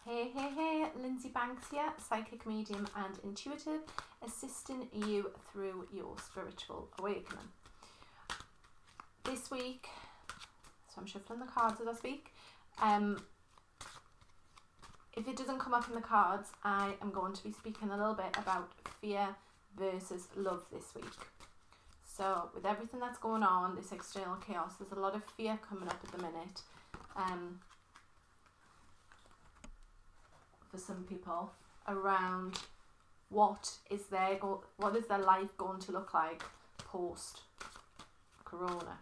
Hey, Lindsay Banks here, psychic medium and intuitive, assisting you through your spiritual awakening. This week, so I'm shuffling the cards as I speak. If it doesn't come up in the cards, I am going to be speaking a little bit about fear versus love this week. So with everything that's going on, this external chaos, there's a lot of fear coming up at the minute. For some people around what is their life going to look like post corona.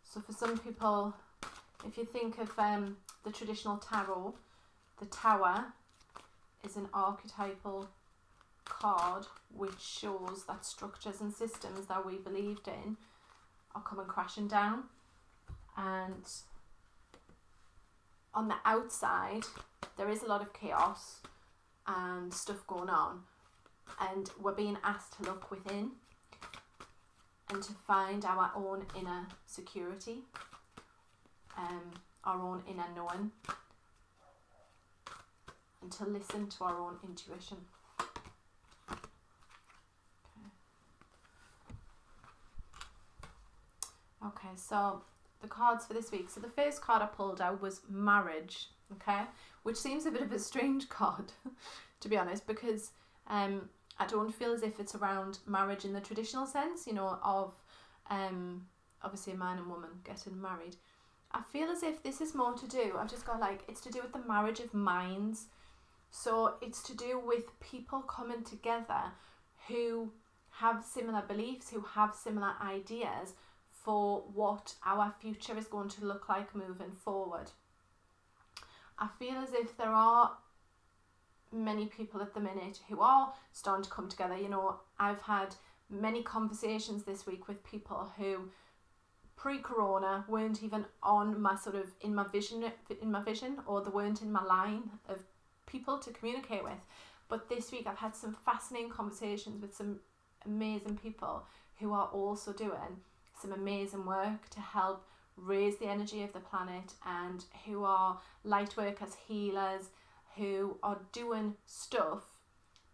So for some people, if you think of the traditional tarot, the Tower is an archetypal card which shows that structures and systems that we believed in are coming crashing down, and on the outside there is a lot of chaos and stuff going on, and we're being asked to look within and to find our own inner security, our own inner knowing, and to listen to our own intuition. Okay, so the cards for this week. So the first card I pulled out was marriage, okay, which seems a bit of a strange card, to be honest, because I don't feel as if it's around marriage in the traditional sense, of obviously a man and woman getting married. I feel as if this is more to do, I've just got it's to do with the marriage of minds. So it's to do with people coming together who have similar beliefs, who have similar ideas for what our future is going to look like moving forward. I feel as if there are many people at the minute who are starting to come together. I've had many conversations this week with people who pre-corona weren't even on my in my vision, or they weren't in my line of people to communicate with. But this week I've had some fascinating conversations with some amazing people who are also doing some amazing work to help raise the energy of the planet, and who are light workers, healers, who are doing stuff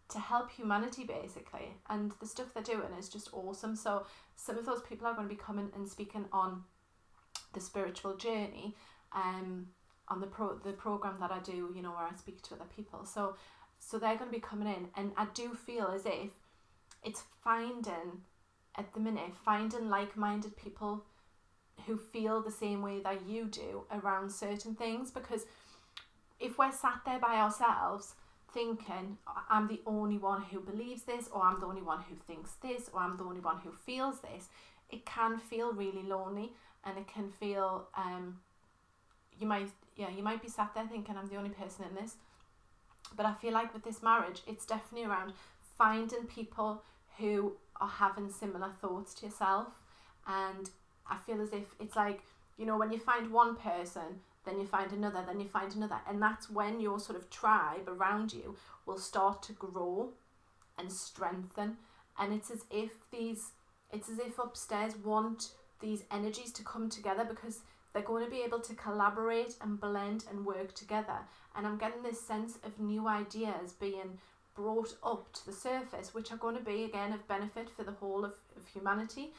to help humanity basically, and the stuff they're doing is just awesome. So some of those people are going to be coming and speaking on the spiritual journey, on the program that I do, where I speak to other people. So they're going to be coming in, and I do feel as if it's finding like-minded people who feel the same way that you do around certain things. Because if we're sat there by ourselves thinking, I'm the only one who believes this, or I'm the only one who thinks this, or I'm the only one who feels this, it can feel really lonely, and it can feel you might be sat there thinking, I'm the only person in this. But I feel like with this marriage, it's definitely around finding people who are having similar thoughts to yourself. And I feel as if it's like, when you find one person, then you find another, then you find another, and that's when your sort of tribe around you will start to grow and strengthen. And it's as if upstairs want these energies to come together, because they're going to be able to collaborate and blend and work together. And I'm getting this sense of new ideas being brought up to the surface, which are going to be again of benefit for the whole of humanity,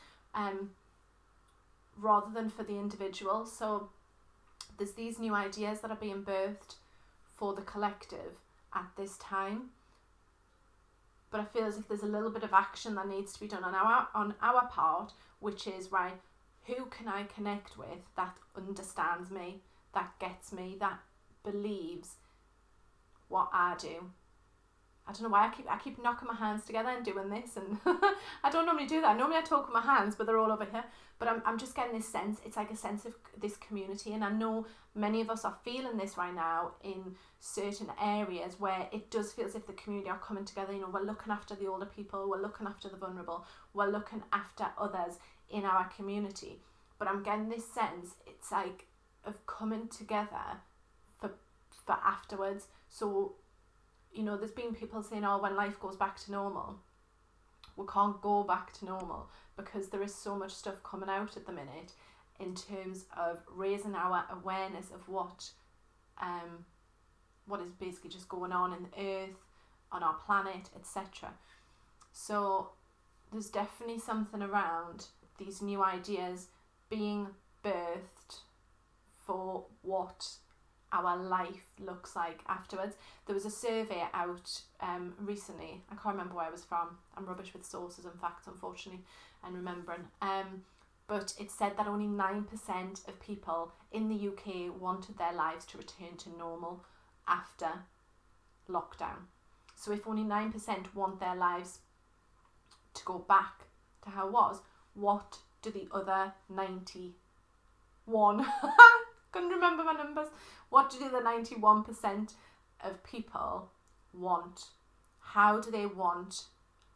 rather than for the individual. So there's these new ideas that are being birthed for the collective at this time, but I feel as if there's a little bit of action that needs to be done on our part, which is, right, who can I connect with that understands me, that gets me, that believes what I do. I don't know why I keep knocking my hands together and doing this, and I don't normally do that. Normally I talk with my hands, but they're all over here. But I'm just getting this sense, it's like a sense of this community, and I know many of us are feeling this right now in certain areas where it does feel as if the community are coming together. We're looking after the older people, we're looking after the vulnerable, we're looking after others in our community. But I'm getting this sense, it's like of coming together for afterwards. So there's been people saying, when life goes back to normal, we can't go back to normal because there is so much stuff coming out at the minute, in terms of raising our awareness of what is basically just going on in the earth, on our planet, etc. So there's definitely something around these new ideas being birthed for what our life looks like afterwards. There was a survey out recently. I can't remember where it was from. I'm rubbish with sources and facts, unfortunately, and remembering. But it said that only 9% of people in the UK wanted their lives to return to normal after lockdown. So if only 9% want their lives to go back to how it was, what do the other 91 couldn't remember my numbers, what do the other 91% of people want? How do they want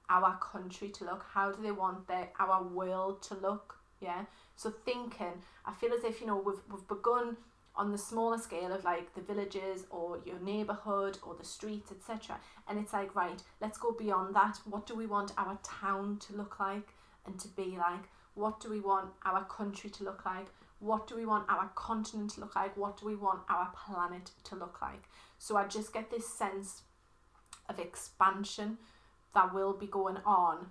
our country to look? How do they want our world to look? Yeah, so thinking, I feel as if, you know, we've begun on the smaller scale of like the villages or your neighbourhood or the streets, etc. And it's like, right, let's go beyond that. What do we want our town to look like and to be like? What do we want our country to look like? What do we want our continent to look like? What do we want our planet to look like? So I just get this sense of expansion that will be going on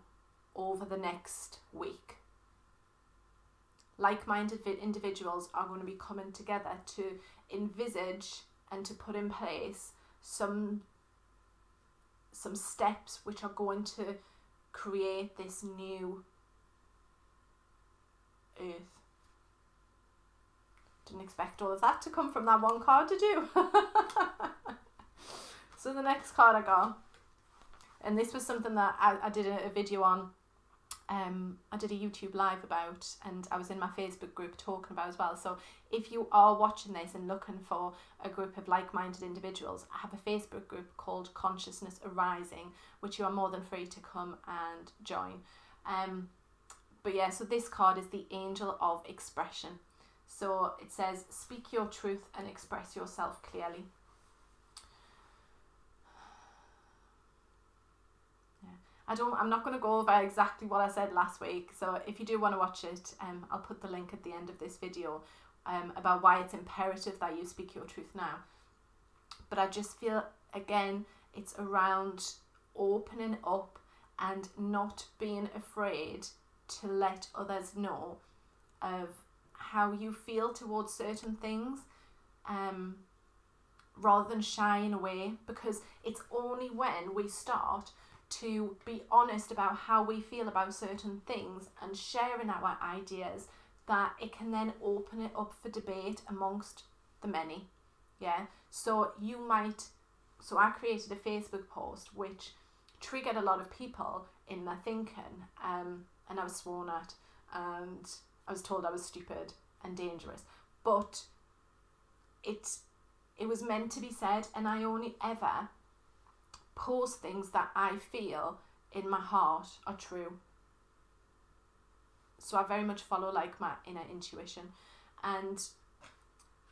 over the next week. Like-minded individuals are going to be coming together to envisage and to put in place some steps which are going to create this new earth. Didn't expect all of that to come from that one card, did you? So the next card I got, and this was something that I did a video on, I did a YouTube live about, and I was in my Facebook group talking about as well. So if you are watching this and looking for a group of like-minded individuals, I have a Facebook group called Consciousness Arising, which you are more than free to come and join. But yeah, so this card is the Angel of Expression. So it says, speak your truth and express yourself clearly. I'm not going to go over exactly what I said last week, so if you do want to watch it, I'll put the link at the end of this video about why it's imperative that you speak your truth now. But I just feel, again, it's around opening up and not being afraid to let others know of how you feel towards certain things, rather than shying away, because it's only when we start to be honest about how we feel about certain things and sharing our ideas that it can then open it up for debate amongst the many. Yeah, so I created a Facebook post which triggered a lot of people in their thinking, and I was sworn at and I was told I was stupid and dangerous, but it was meant to be said, and I only ever post things that I feel in my heart are true. So I very much follow like my inner intuition, and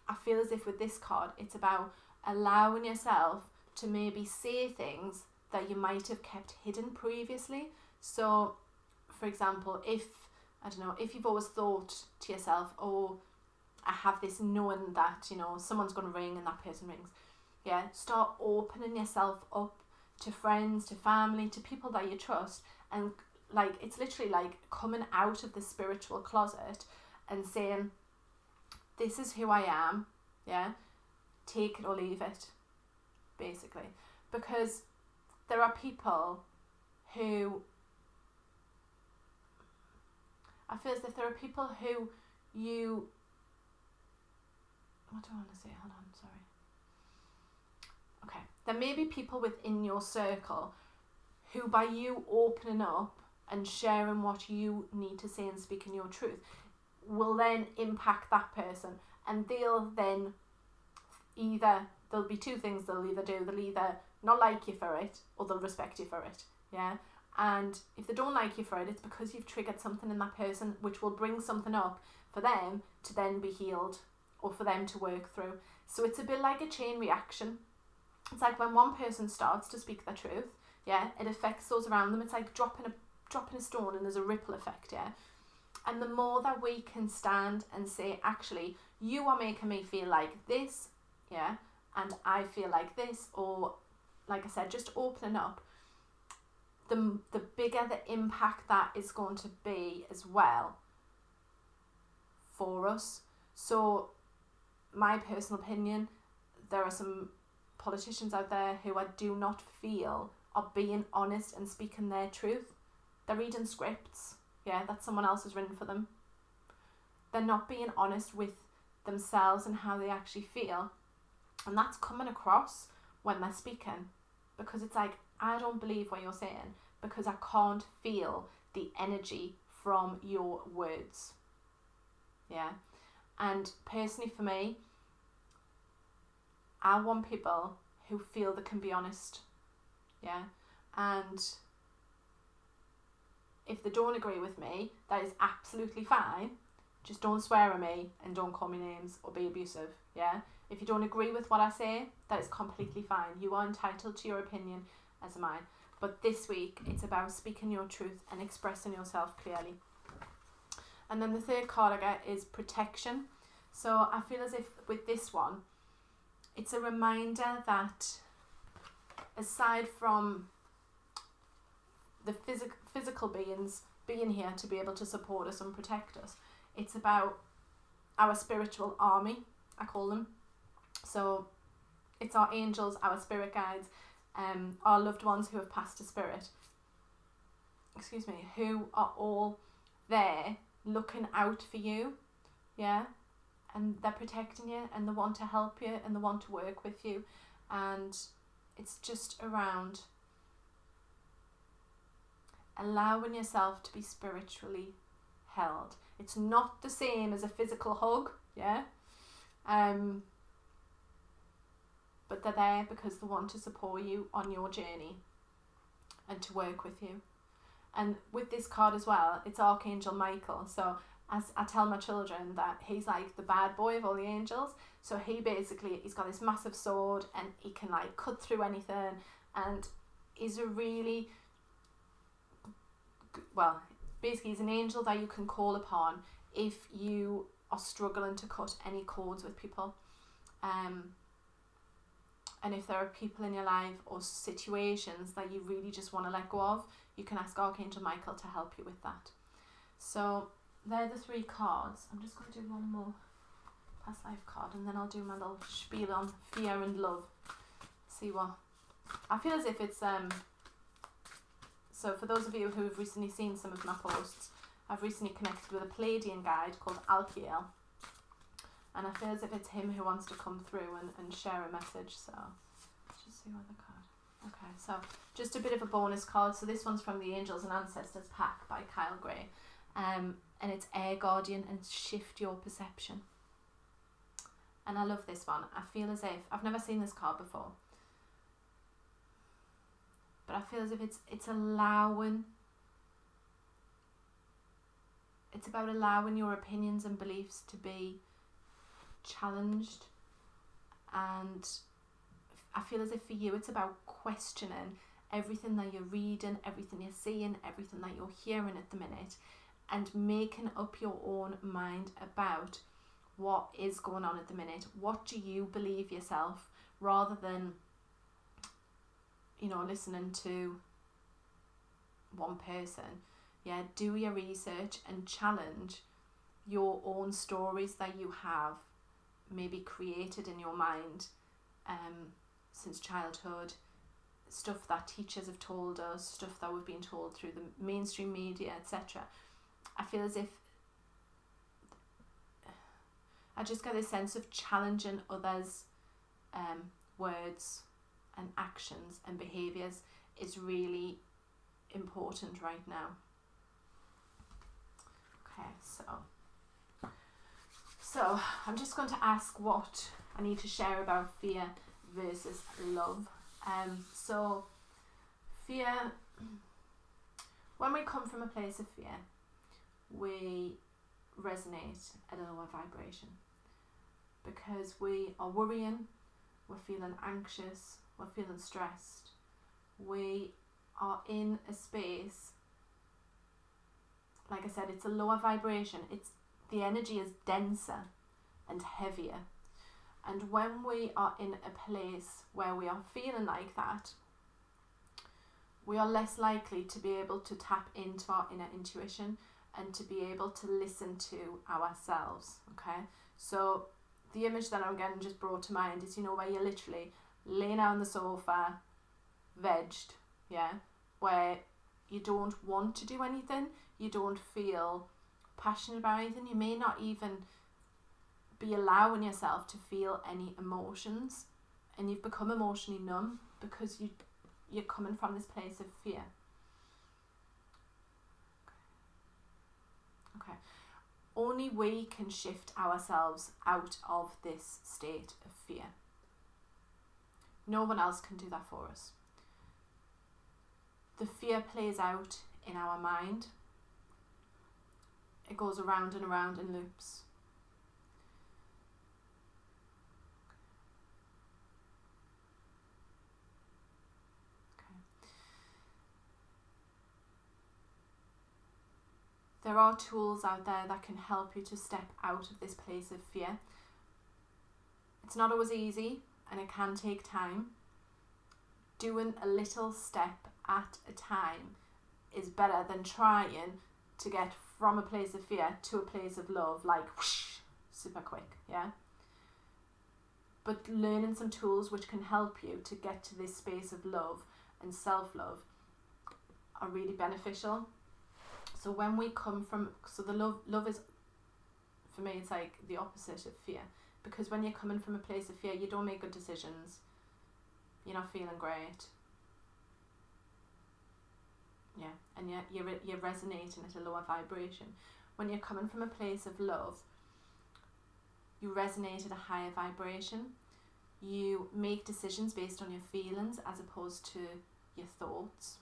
I feel as if with this card it's about allowing yourself to maybe say things that you might have kept hidden previously. So for example, if you've always thought to yourself, oh, I have this knowing that, you know, someone's going to ring and that person rings, yeah, start opening yourself up to friends, to family, to people that you trust, and like it's literally like coming out of the spiritual closet and saying, this is who I am, yeah, take it or leave it, basically. Because there are people who, I feel as if there are people who you, what do I want to say, hold on, sorry. Okay, there may be people within your circle who, by you opening up and sharing what you need to say and speaking your truth, will then impact that person, and they'll then there'll be two things they'll either do. They'll either not like you for it, or they'll respect you for it, yeah? And if they don't like you for it, it's because you've triggered something in that person which will bring something up for them to then be healed, or for them to work through. So it's a bit like a chain reaction. It's like when one person starts to speak their truth, yeah, it affects those around them. It's like dropping a stone and there's a ripple effect, yeah. And the more that we can stand and say, actually, you are making me feel like this, yeah, and I feel like this, or like I said, just opening up, the bigger the impact that is going to be as well for us. So my personal opinion, there are some politicians out there who I do not feel are being honest and speaking their truth. They're reading scripts, yeah, that someone else has written for them. They're not being honest with themselves and how they actually feel. And that's coming across when they're speaking, because it's like, I don't believe what you're saying because I can't feel the energy from your words. Yeah. And personally for me, I want people who feel they can be honest. Yeah. And if they don't agree with me, that is absolutely fine. Just don't swear at me and don't call me names or be abusive. Yeah. If you don't agree with what I say, that is completely fine. You are entitled to your opinion, as am I. But this week, it's about speaking your truth and expressing yourself clearly. And then the third card I get is protection. So I feel as if with this one, it's a reminder that aside from the physical beings being here to be able to support us and protect us, it's about our spiritual army, I call them. So it's our angels, our spirit guides, our loved ones who have passed to spirit, who are all there looking out for you, yeah, and they're protecting you and they want to help you and they want to work with you. And it's just around allowing yourself to be spiritually held. It's not the same as a physical hug, yeah, but they're there because they want to support you on your journey and to work with you. And with this card as well, it's Archangel Michael. So as I tell my children that he's like the bad boy of all the angels. So he's got this massive sword and he can like cut through anything, and he's a really, well, basically he's an angel that you can call upon if you are struggling to cut any cords with people. And if there are people in your life or situations that you really just want to let go of, you can ask Archangel Michael to help you with that. So they're the three cards. I'm just going to do one more past life card and then I'll do my little spiel on fear and love. See what... I feel as if it's... So for those of you who have recently seen some of my posts, I've recently connected with a Pleiadian guide called Alkiel. And I feel as if it's him who wants to come through and share a message. So let's just see what the card. Okay, so just a bit of a bonus card. So this one's from the Angels and Ancestors pack by Kyle Gray. And it's Air Guardian and Shift Your Perception. And I love this one. I feel as if, I've never seen this card before, but I feel as if it's allowing, it's about allowing your opinions and beliefs to be challenged. And I feel as if for you it's about questioning everything that you're reading, everything you're seeing, everything that you're hearing at the minute, and making up your own mind about what is going on at the minute. What do you believe yourself, rather than, you know, listening to one person. Yeah, do your research and challenge your own stories that you have maybe created in your mind since childhood, stuff that teachers have told us, stuff that we've been told through the mainstream media, etc. I feel as if I just get this sense of challenging others' words and actions and behaviours is really important right now. Okay, so I'm just going to ask what I need to share about fear versus love. So fear, when we come from a place of fear, we resonate at a lower vibration because we are worrying, we're feeling anxious, we're feeling stressed, we are in a space like I said, it's a lower vibration. The energy is denser and heavier. And when we are in a place where we are feeling like that, we are less likely to be able to tap into our inner intuition and to be able to listen to ourselves, okay? So the image that I'm getting just brought to mind is, where you're literally laying on the sofa, vegged, yeah, where you don't want to do anything, you don't feel passionate about anything, you may not even be allowing yourself to feel any emotions, and you've become emotionally numb because you're coming from this place of fear. Okay. Only we can shift ourselves out of this state of fear. No one else can do that for us. The fear plays out in our mind. It goes around and around in loops. There are tools out there that can help you to step out of this place of fear. It's not always easy and it can take time. Doing a little step at a time is better than trying to get from a place of fear to a place of love, like whoosh, super quick, yeah? But learning some tools which can help you to get to this space of love and self-love are really beneficial. So when we come from, the love is, for me, it's like the opposite of fear. Because when you're coming from a place of fear, you don't make good decisions. You're not feeling great. Yeah, and you're resonating at a lower vibration. When you're coming from a place of love, you resonate at a higher vibration. You make decisions based on your feelings as opposed to your thoughts.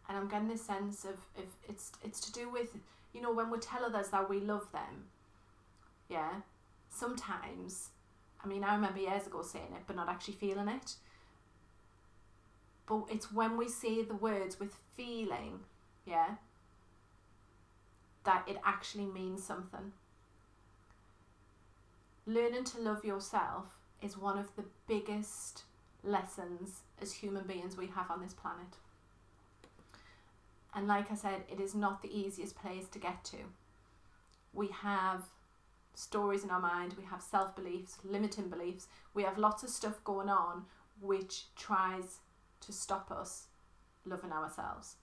And I'm getting this sense of it's to do with, when we tell others that we love them, yeah, sometimes, I remember years ago saying it but not actually feeling it. But it's when we say the words with feeling, yeah, that it actually means something. Learning to love yourself is one of the biggest lessons as human beings we have on this planet. And like I said, it is not the easiest place to get to. We have stories in our mind, we have self-beliefs, limiting beliefs, we have lots of stuff going on which tries to stop us loving ourselves.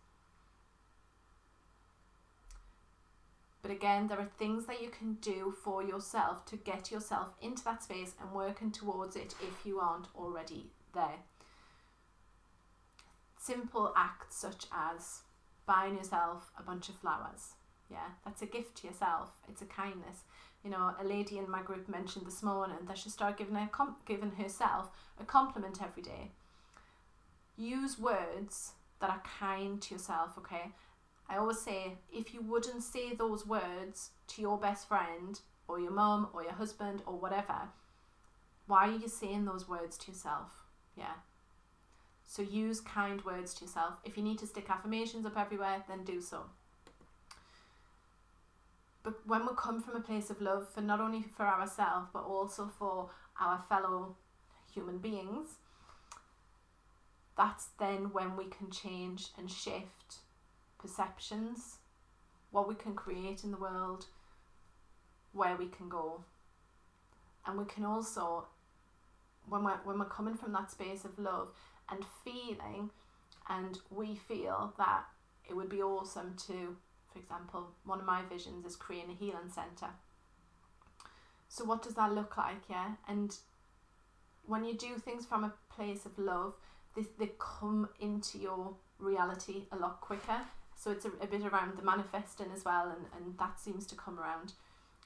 But again, there are things that you can do for yourself to get yourself into that space and working towards it if you aren't already there. Simple acts such as buying yourself a bunch of flowers. Yeah, that's a gift to yourself. It's a kindness. A lady in my group mentioned this morning that she started giving herself a compliment every day. Use words that are kind to yourself, okay? I always say, if you wouldn't say those words to your best friend or your mum or your husband or whatever, why are you saying those words to yourself? Yeah. So use kind words to yourself. If you need to stick affirmations up everywhere, then do so. But when we come from a place of love, for not only for ourselves, but also for our fellow human beings, that's then when we can change and shift perceptions, what we can create in the world, where we can go. And we can also, when we're coming from that space of love and feeling, and we feel that it would be awesome to, for example, one of my visions is creating a healing centre. So what does that look like, yeah? And when you do things from a place of love, they come into your reality a lot quicker. So it's a bit around the manifesting as well, and that seems to come around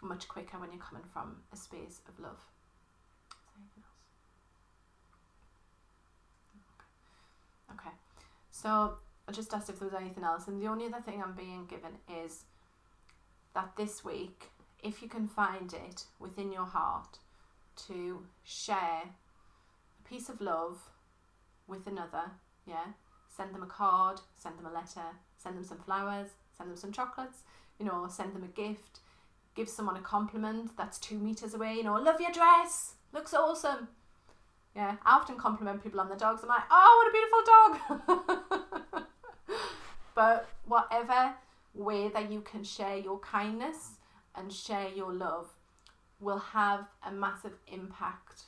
much quicker when you're coming from a space of love. Is there anything else? Okay. So I just asked if there was anything else, and the only other thing I'm being given is that this week, if you can find it within your heart to share a piece of love with another, yeah, send them a card, send them a letter, send them some flowers, send them some chocolates, you know, send them a gift, give someone a compliment that's 2 meters away, you know, love your dress, looks awesome. Yeah, I often compliment people on their dogs. I'm like, oh, what a beautiful dog. But whatever way that you can share your kindness and share your love will have a massive impact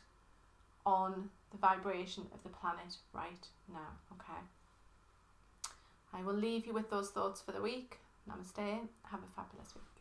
on the vibration of the planet right now, okay? I will leave you with those thoughts for the week. Namaste. Have a fabulous week.